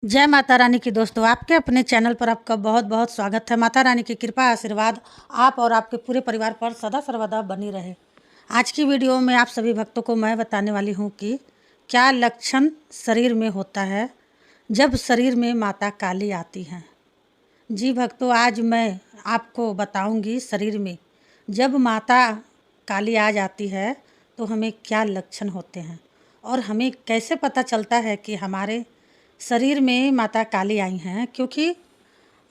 जय माता रानी की दोस्तों, आपके अपने चैनल पर आपका बहुत बहुत स्वागत है। माता रानी की कृपा आशीर्वाद आप और आपके पूरे परिवार पर सदा सर्वदा बनी रहे। आज की वीडियो में आप सभी भक्तों को मैं बताने वाली हूँ कि क्या लक्षण शरीर में होता है जब शरीर में माता काली आती हैं। जी भक्तों, आज मैं आपको बताऊंगी शरीर में जब माता काली आ जाती है तो हमें क्या लक्षण होते हैं और हमें कैसे पता चलता है कि हमारे शरीर में माता काली आई हैं। क्योंकि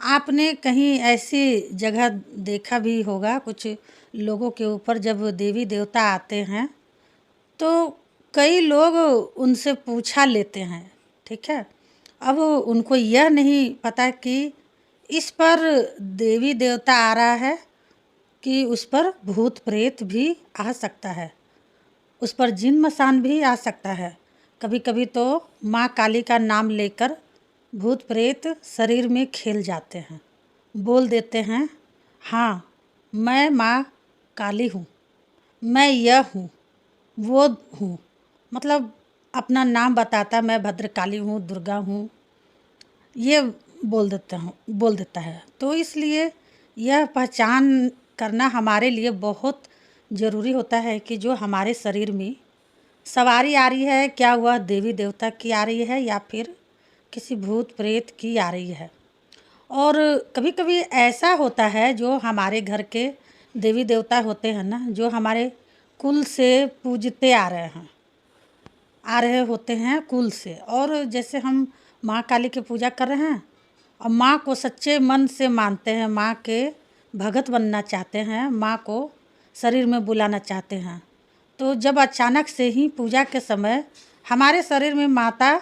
आपने कहीं ऐसी जगह देखा भी होगा, कुछ लोगों के ऊपर जब देवी देवता आते हैं तो कई लोग उनसे पूछा लेते हैं, ठीक है। अब उनको यह नहीं पता कि इस पर देवी देवता आ रहा है कि उस पर भूत प्रेत भी आ सकता है, उस पर जिन मसान भी आ सकता है। कभी कभी तो माँ काली का नाम लेकर भूत प्रेत शरीर में खेल जाते हैं, बोल देते हैं, हाँ मैं माँ काली हूँ, मैं यह हूँ वो हूँ। मतलब अपना नाम बताता, मैं भद्रकाली हूँ, दुर्गा हूँ, ये बोल देता है। तो इसलिए यह पहचान करना हमारे लिए बहुत ज़रूरी होता है कि जो हमारे शरीर में सवारी आ रही है, क्या वह देवी देवता की आ रही है या फिर किसी भूत प्रेत की आ रही है। और कभी कभी ऐसा होता है, जो हमारे घर के देवी देवता होते हैं ना, जो हमारे कुल से पूजते आ रहे होते हैं कुल से। और जैसे हम माँ काली की पूजा कर रहे हैं और माँ को सच्चे मन से मानते हैं, माँ के भगत बनना चाहते हैं, माँ को शरीर में बुलाना चाहते हैं, तो जब अचानक से ही पूजा के समय हमारे शरीर में माता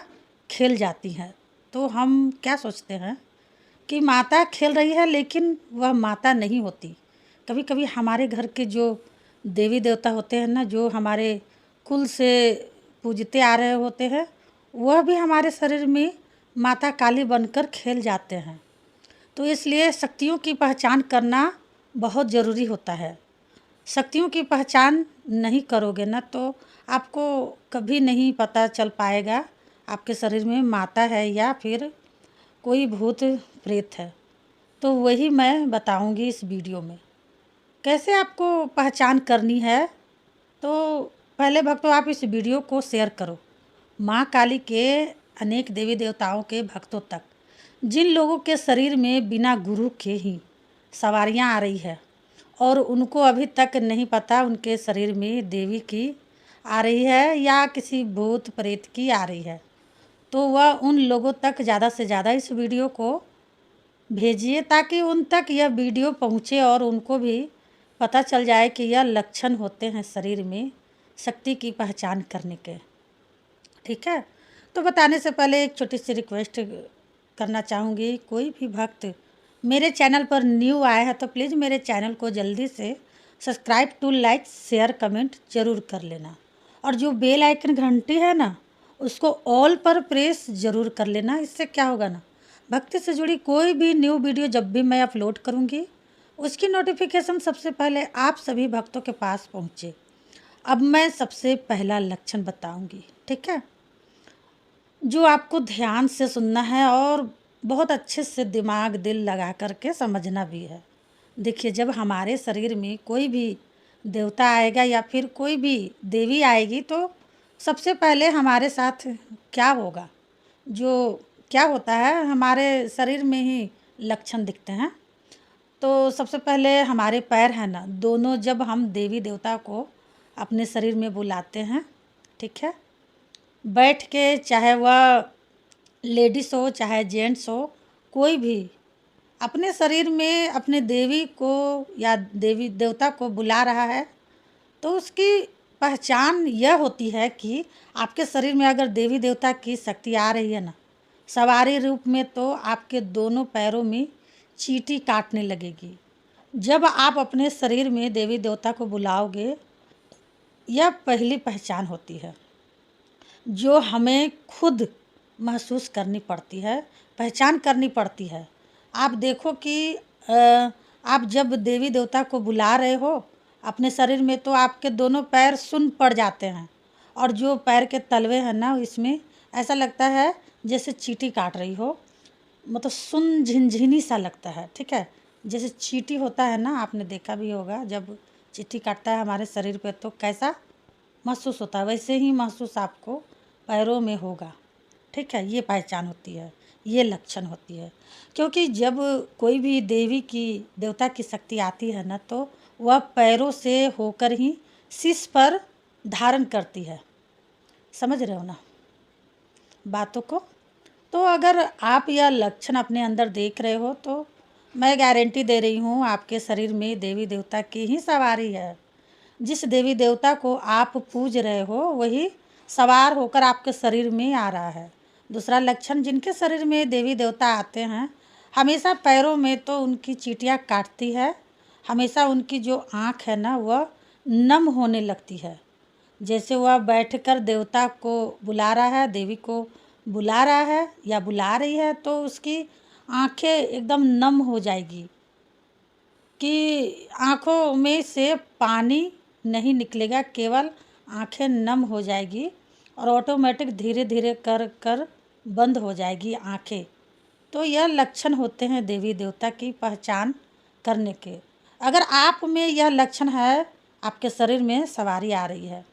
खेल जाती है तो हम क्या सोचते हैं कि माता खेल रही है, लेकिन वह माता नहीं होती। कभी कभी हमारे घर के जो देवी देवता होते हैं ना, जो हमारे कुल से पूजते आ रहे होते हैं, वह भी हमारे शरीर में माता काली बनकर खेल जाते हैं। तो इसलिए शक्तियों की पहचान करना बहुत ज़रूरी होता है। शक्तियों की पहचान नहीं करोगे ना तो आपको कभी नहीं पता चल पाएगा आपके शरीर में माता है या फिर कोई भूत प्रेत है। तो वही मैं बताऊंगी इस वीडियो में, कैसे आपको पहचान करनी है। तो पहले भक्तों, आप इस वीडियो को शेयर करो माँ काली के अनेक देवी देवताओं के भक्तों तक, जिन लोगों के शरीर में बिना गुरु के ही सवारियाँ आ रही है और उनको अभी तक नहीं पता उनके शरीर में देवी की आ रही है या किसी भूत प्रेत की आ रही है। तो वह उन लोगों तक ज़्यादा से ज़्यादा इस वीडियो को भेजिए, ताकि उन तक यह वीडियो पहुँचे और उनको भी पता चल जाए कि यह लक्षण होते हैं शरीर में शक्ति की पहचान करने के, ठीक है। तो बताने से पहले एक छोटी सी रिक्वेस्ट करना चाहूँगी, कोई भी भक्त मेरे चैनल पर न्यू आया है तो प्लीज़ मेरे चैनल को जल्दी से subscribe to like share comment ज़रूर कर लेना, और जो बेल आइकन घंटी है ना, उसको ऑल पर प्रेस ज़रूर कर लेना। इससे क्या होगा ना, भक्ति से जुड़ी कोई भी न्यू वीडियो जब भी मैं अपलोड करूँगी उसकी नोटिफिकेशन सबसे पहले आप सभी भक्तों के पास पहुँचे। अब मैं सबसे पहला लक्षण बताऊँगी, ठीक है, जो आपको ध्यान से सुनना है और बहुत अच्छे से दिमाग दिल लगा करके समझना भी है। देखिए, जब हमारे शरीर में कोई भी देवता आएगा या फिर कोई भी देवी आएगी तो सबसे पहले हमारे साथ क्या होगा, जो क्या होता है, हमारे शरीर में ही लक्षण दिखते हैं। तो सबसे पहले हमारे पैर हैं ना, दोनों जब हम देवी देवता को अपने शरीर में बुलाते हैं, ठीक है, बैठ के, चाहे वह लेडीज़ हो चाहे जेंट्स हो, कोई भी अपने शरीर में अपने देवी को या देवी देवता को बुला रहा है, तो उसकी पहचान यह होती है कि आपके शरीर में अगर देवी देवता की शक्ति आ रही है ना सवारी रूप में, तो आपके दोनों पैरों में चींटी काटने लगेगी। जब आप अपने शरीर में देवी देवता को बुलाओगे, यह पहली पहचान होती है जो हमें खुद महसूस करनी पड़ती है, पहचान करनी पड़ती है। आप देखो कि आप जब देवी देवता को बुला रहे हो अपने शरीर में, तो आपके दोनों पैर सुन्न पड़ जाते हैं, और जो पैर के तलवे हैं ना, इसमें ऐसा लगता है जैसे चींटी काट रही हो, मतलब सुन झिनझिनी सा लगता है, ठीक है। जैसे चींटी होता है ना, आपने देखा भी होगा, जब चींटी काटता है हमारे शरीर पे तो कैसा महसूस होता है, वैसे ही महसूस आपको पैरों में होगा, ठीक है। ये पहचान होती है, ये लक्षण होती है। क्योंकि जब कोई भी देवी की देवता की शक्ति आती है ना, तो वह पैरों से होकर ही शीश पर धारण करती है। समझ रहे हो ना बातों को। तो अगर आप यह लक्षण अपने अंदर देख रहे हो तो मैं गारंटी दे रही हूँ आपके शरीर में देवी देवता की ही सवारी है। जिस देवी देवता को आप पूज रहे हो वही सवार होकर आपके शरीर में आ रहा है। दूसरा लक्षण, जिनके शरीर में देवी देवता आते हैं हमेशा पैरों में तो उनकी चींटियाँ काटती है, हमेशा उनकी जो आँख है ना वह नम होने लगती है। जैसे वह बैठकर देवता को बुला रहा है, देवी को बुला रहा है या बुला रही है, तो उसकी आंखें एकदम नम हो जाएगी कि आंखों में से पानी नहीं निकलेगा, केवल आंखें नम हो जाएगी और ऑटोमेटिक धीरे धीरे कर कर बंद हो जाएगी आंखें। तो यह लक्षण होते हैं देवी देवता की पहचान करने के। अगर आप में यह लक्षण है, आपके शरीर में सवारी आ रही है,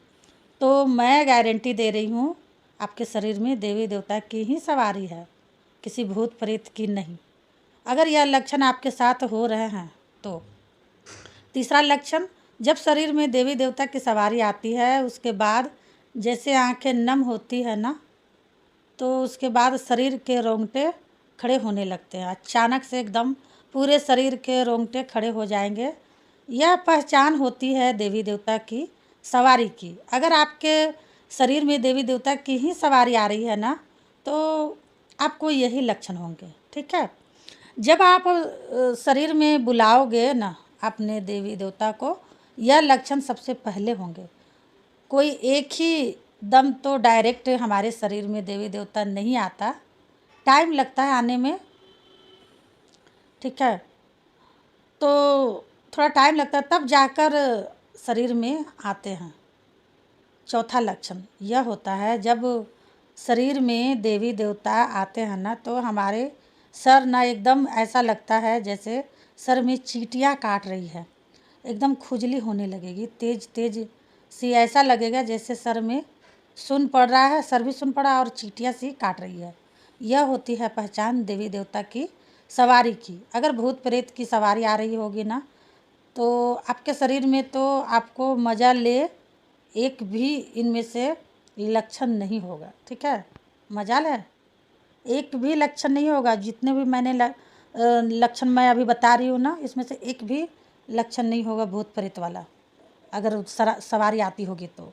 तो मैं गारंटी दे रही हूँ आपके शरीर में देवी देवता की ही सवारी है, किसी भूत प्रेत की नहीं। अगर यह लक्षण आपके साथ हो रहे हैं तो तीसरा लक्षण, जब शरीर में देवी देवता की सवारी आती है उसके बाद जैसे आंखें नम होती है ना, तो उसके बाद शरीर के रोंगटे खड़े होने लगते हैं। अचानक से एकदम पूरे शरीर के रोंगटे खड़े हो जाएंगे। यह पहचान होती है देवी देवता की सवारी की। अगर आपके शरीर में देवी देवता की ही सवारी आ रही है ना, तो आपको यही लक्षण होंगे, ठीक है। जब आप शरीर में बुलाओगे ना अपने देवी देवता को, यह लक्षण सबसे पहले होंगे। कोई एक ही दम तो डायरेक्ट हमारे शरीर में देवी देवता नहीं आता, टाइम लगता है आने में, ठीक है। तो थोड़ा टाइम लगता है, तब जाकर शरीर में आते हैं। चौथा लक्षण यह होता है, जब शरीर में देवी देवता आते हैं ना, तो हमारे सर ना एकदम ऐसा लगता है जैसे सर में चींटियाँ काट रही है, एकदम खुजली होने लगेगी, तेज तेज सी, ऐसा लगेगा जैसे सर में सुन पड़ रहा है, सर भी सुन पड़ा और चींटियाँ सी काट रही है। यह होती है पहचान देवी देवता की सवारी की। अगर भूत प्रेत की सवारी आ रही होगी ना, तो आपके शरीर में तो आपको मजा ले एक भी इनमें से लक्षण नहीं होगा, ठीक है। मजाल है, एक भी लक्षण नहीं होगा। जितने भी मैंने लक्षण मैं अभी बता रही हूँ ना, इसमें से एक भी लक्षण नहीं होगा भूत प्रेत वाला। अगर सवारी आती होगी तो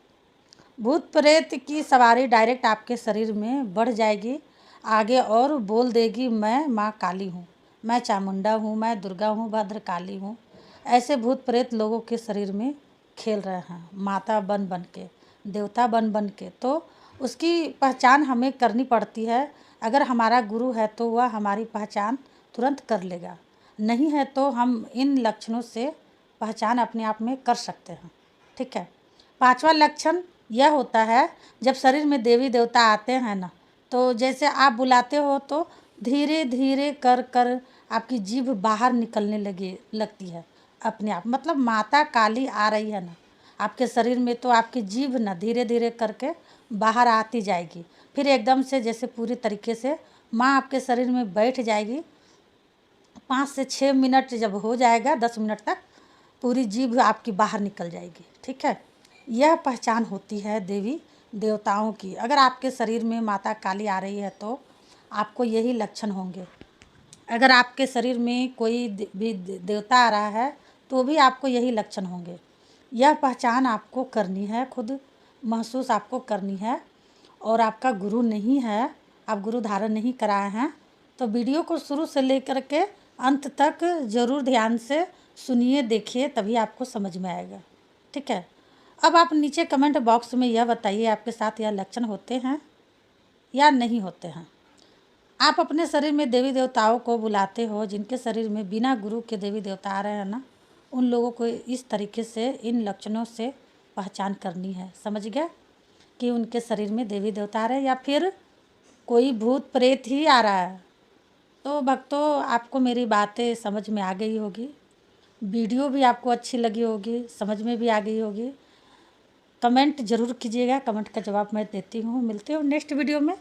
भूत प्रेत की सवारी डायरेक्ट आपके शरीर में बढ़ जाएगी आगे और बोल देगी, मैं माँ काली हूँ, मैं चामुंडा हूँ, मैं दुर्गा हूँ, भद्रकाली हूँ। ऐसे भूत प्रेत लोगों के शरीर में खेल रहे हैं, माता बन बन के, देवता बन बन के। तो उसकी पहचान हमें करनी पड़ती है। अगर हमारा गुरु है तो वह हमारी पहचान तुरंत कर लेगा, नहीं है तो हम इन लक्षणों से पहचान अपने आप में कर सकते हैं, ठीक है। पांचवा लक्षण यह होता है, जब शरीर में देवी देवता आते हैं ना, तो जैसे आप बुलाते हो तो धीरे धीरे कर कर आपकी जीभ बाहर निकलने लगती है अपने आप। मतलब माता काली आ रही है ना आपके शरीर में, तो आपकी जीभ ना धीरे धीरे करके बाहर आती जाएगी। फिर एकदम से जैसे पूरी तरीके से माँ आपके शरीर में बैठ जाएगी। 5 से 6 मिनट जब हो जाएगा, 10 मिनट तक पूरी जीभ आपकी बाहर निकल जाएगी, ठीक है। यह पहचान होती है देवी देवताओं की। अगर आपके शरीर में माता काली आ रही है तो आपको यही लक्षण होंगे। अगर आपके शरीर में कोई भी देवता आ रहा है तो भी आपको यही लक्षण होंगे। यह पहचान आपको करनी है, खुद महसूस आपको करनी है। और आपका गुरु नहीं है, आप गुरु धारण नहीं कराए हैं, तो वीडियो को शुरू से लेकर के अंत तक ज़रूर ध्यान से सुनिए, देखिए, तभी आपको समझ में आएगा, ठीक है। अब आप नीचे कमेंट बॉक्स में यह बताइए आपके साथ यह लक्षण होते हैं या नहीं होते हैं। आप अपने शरीर में देवी देवताओं को बुलाते हो, जिनके शरीर में बिना गुरु के देवी देवता आ रहे हैं ना, उन लोगों को इस तरीके से इन लक्षणों से पहचान करनी है। समझ गया कि उनके शरीर में देवी देवता आ रहे हैं या फिर कोई भूत प्रेत ही आ रहा है। तो भक्तों, आपको मेरी बातें समझ में आ गई होगी, वीडियो भी आपको अच्छी लगी होगी, समझ में भी आ गई होगी। कमेंट ज़रूर कीजिएगा, कमेंट का जवाब मैं देती हूँ। मिलते हो नेक्स्ट वीडियो में,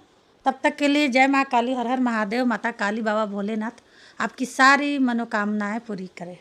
तब तक के लिए जय माँ काली, हर हर महादेव। माता काली, बाबा भोलेनाथ आपकी सारी मनोकामनाएं पूरी करें।